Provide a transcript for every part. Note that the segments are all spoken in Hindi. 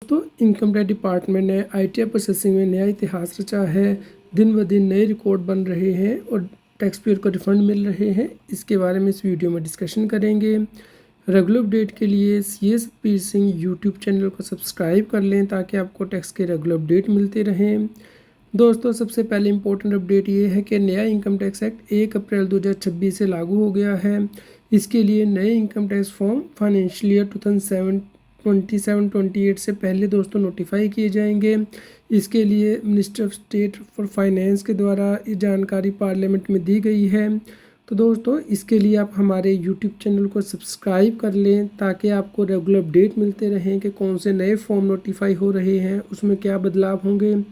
दोस्तों, इनकम टैक्स डिपार्टमेंट ने आईटीआर प्रोसेसिंग में नया इतिहास रचा है। दिन ब दिन नए रिकॉर्ड बन रहे हैं और टैक्स पेयर को रिफंड मिल रहे हैं। इसके बारे में इस वीडियो में डिस्कशन करेंगे। रेगुलर अपडेट के लिए CA Satbir Singh YouTube channel को सब्सक्राइब कर लें ताकि आपको टैक्स के रेगुलर अपडेट मिलते रहें। दोस्तों, सबसे पहले इम्पोर्टेंट अपडेट ये है कि नया इनकम टैक्स एक्ट 1 अप्रैल 2026 से लागू हो गया है। इसके लिए नए income tax form financial year 2027-28 से पहले दोस्तों नोटिफाई किए जाएंगे। इसके लिए minister of state for finance के द्वारा ये जानकारी पार्लियामेंट में दी गई है। तो दोस्तों, इसके लिए आप हमारे यूट्यूब चैनल को सब्सक्राइब कर लें ताकि आपको रेगुलर अपडेट मिलते रहें कि कौन से नए फॉर्म नोटिफाई हो रहे हैं, उसमें क्या बदलाव होंगे,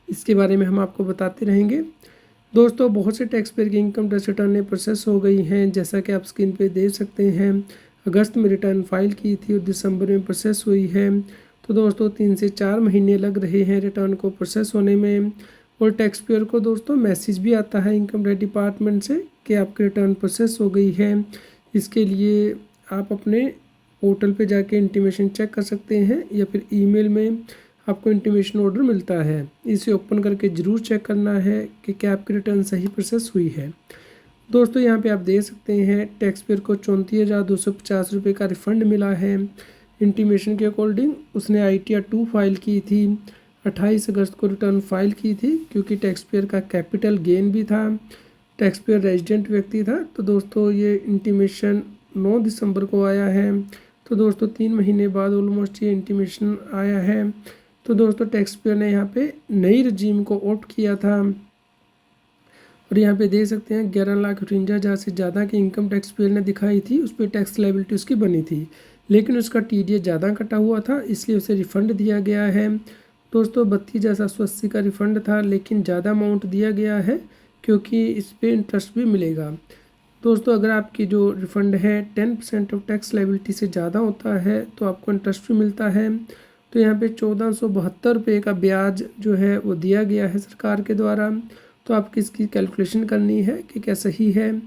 इसके बारे में हम आपको बताते रहेंगे। दोस्तों, बहुत से टैक्स पेयर की इनकम टैक्स रिटर्नें प्रोसेस हो गई हैं, जैसा कि आप स्क्रीन पे देख सकते हैं। अगस्त में रिटर्न फाइल की थी और दिसंबर में प्रोसेस हुई है। तो दोस्तों, 3 से 4 महीने लग रहे हैं रिटर्न को प्रोसेस होने में। और टैक्स पेयर को दोस्तों मैसेज भी आता है इनकम टैक्स डिपार्टमेंट से कि आपकी रिटर्न प्रोसेस हो गई है। इसके लिए आप अपने पोर्टल पे जाके इंटीमेशन चेक कर सकते हैं या फिर ईमेल में आपको इंटीमेशन ऑर्डर मिलता है। इसे ओपन करके ज़रूर चेक करना है कि क्या आपकी रिटर्न सही प्रोसेस हुई है। दोस्तों, यहाँ पे आप देख सकते हैं टैक्स पेयर को 34,250 रुपये का रिफ़ंड मिला है। इंटीमेशन के अकॉर्डिंग उसने ITR 2 फाइल की थी। 28 अगस्त को रिटर्न फाइल की थी क्योंकि टैक्स पेयर का कैपिटल गेन भी था। टैक्स पेयर रेजिडेंट व्यक्ति था। तो दोस्तों, ये इंटीमेशन 9 दिसंबर को आया है। तो दोस्तों, 3 महीने बाद ऑलमोस्ट ये इंटीमेशन आया है। तो दोस्तों, टैक्स पेयर ने यहाँ पे नई रजीम को ऑप्ट किया था और यहाँ पे देख सकते हैं 11,58,000 से ज़्यादा की इनकम टैक्स पेयर ने दिखाई थी। उस पर टैक्स लायबिलिटी उसकी बनी थी, लेकिन उसका TDS ज़्यादा कटा हुआ था, इसलिए उसे रिफ़ंड दिया गया है। दोस्तों, 32,780 का रिफ़ंड था, लेकिन ज़्यादा अमाउंट दिया गया है क्योंकि इस पर इंटरेस्ट भी मिलेगा। दोस्तों, अगर आपकी जो रिफ़ंड है 10% ऑफ टैक्स लायबिलिटी से ज़्यादा होता है तो आपको इंटरेस्ट भी मिलता है। तो यहाँ पे 1472 रुपये का ब्याज जो है वो दिया गया है सरकार के द्वारा। तो आपकी इसकी कैलकुलेशन करनी है कि क्या सही है।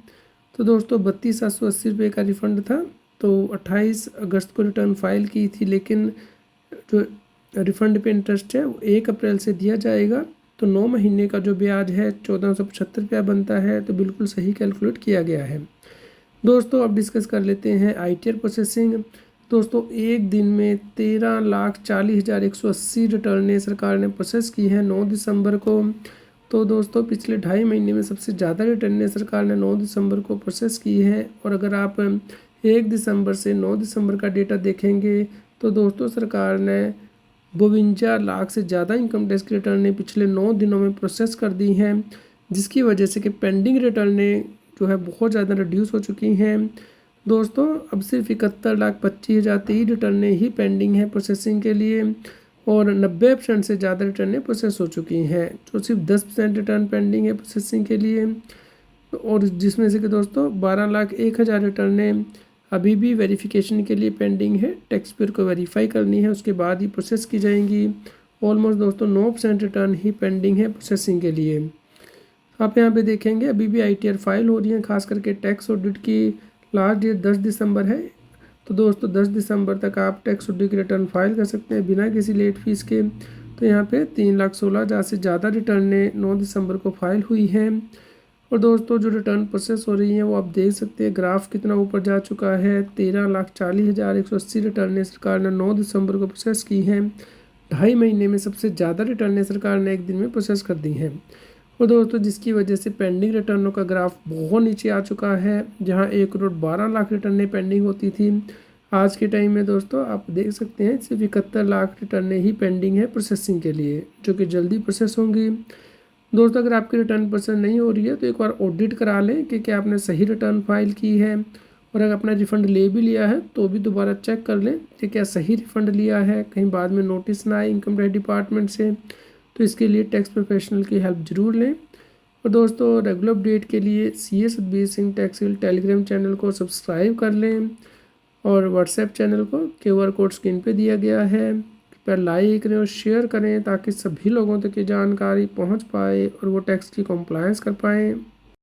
तो दोस्तों, 32,780 रुपये का रिफ़ंड था। तो 28 अगस्त को रिटर्न फाइल की थी, लेकिन जो रिफ़ंड पे इंटरेस्ट है वो 1 अप्रैल से दिया जाएगा। तो 9 महीने का जो ब्याज है 1475 रुपया बनता है। तो बिल्कुल सही कैलकुलेट किया गया है। दोस्तों, अब डिस्कस कर लेते हैं ITR प्रोसेसिंग। दोस्तों, एक दिन में 13,40,180 रिटर्नें सरकार ने प्रोसेस की हैं 9 दिसंबर को। तो दोस्तों, पिछले 2.5 महीने में सबसे ज़्यादा रिटर्नें सरकार ने 9 दिसंबर को प्रोसेस की है। और अगर आप 1 दिसंबर से 9 दिसंबर का डेटा देखेंगे तो दोस्तों, सरकार ने 52 लाख से ज़्यादा इनकम टैक्स की रिटर्नें पिछले 9 दिनों में प्रोसेस कर दी हैं, जिसकी वजह से कि पेंडिंग रिटर्नें जो है बहुत ज़्यादा रिड्यूस हो चुकी हैं। दोस्तों, अब सिर्फ 71,25,023 रिटर्नें ही पेंडिंग हैं प्रोसेसिंग के लिए और 90% से ज़्यादा रिटर्नें प्रोसेस हो चुकी हैं। जो सिर्फ 10% रिटर्न पेंडिंग है प्रोसेसिंग के लिए, और जिसमें से कि दोस्तों 12,01,000 रिटर्नें अभी भी वेरिफिकेशन के लिए पेंडिंग है। टैक्स पेयर को वेरीफाई करनी है, उसके बाद ही प्रोसेस की जाएंगी। ऑलमोस्ट दोस्तों 9% रिटर्न ही पेंडिंग है प्रोसेसिंग के लिए। आप यहाँ पे देखेंगे अभी भी ITR फाइल हो रही है, खास करके टैक्स ऑडिट की लास्ट डेट 10 दिसंबर है। तो दोस्तों, 10 दिसंबर तक आप टैक्स ऑडिट की रिटर्न फाइल कर सकते हैं बिना किसी लेट फीस के। तो यहाँ पे 3,16,000 से ज़्यादा रिटर्नें 9 दिसंबर को फाइल हुई हैं। और दोस्तों, जो रिटर्न प्रोसेस हो रही हैं वो आप देख सकते हैं ग्राफ कितना ऊपर जा चुका है। 13,40,180 रिटर्नें सरकार ने 9 दिसंबर को प्रोसेस की हैं। 2.5 महीने में सबसे ज़्यादा रिटर्नें सरकार ने एक दिन में प्रोसेस कर दी हैं। और दोस्तों, जिसकी वजह से पेंडिंग रिटर्नों का ग्राफ बहुत नीचे आ चुका है। जहां 1,12,00,000 रिटर्नें पेंडिंग होती थी, आज के टाइम में दोस्तों आप देख सकते हैं सिर्फ 71 लाख रिटर्नें ही पेंडिंग है प्रोसेसिंग के लिए, जो कि जल्दी प्रोसेस होंगी। दोस्तों, अगर आपकी रिटर्न प्रोसेस नहीं हो रही है तो एक बार ऑडिट करा लें कि क्या आपने सही रिटर्न फाइल की है। और अगर अपना रिफ़ंड ले भी लिया है तो भी दोबारा चेक कर लें कि क्या सही रिफ़ंड लिया है, कहीं बाद में नोटिस ना आए इनकम टैक्स डिपार्टमेंट से। तो इसके लिए टैक्स प्रोफेशनल की हेल्प ज़रूर लें। और दोस्तों, रेगुलर अपडेट के लिए CA Satbir Singh tax Telegram channel को सब्सक्राइब कर लें और व्हाट्सएप चैनल को QR कोड स्क्रीन पे दिया गया है, कृपया लाइक करें और शेयर करें ताकि सभी लोगों तक ये जानकारी पहुंच पाए और वो टैक्स की कंप्लायंस कर पाएँ।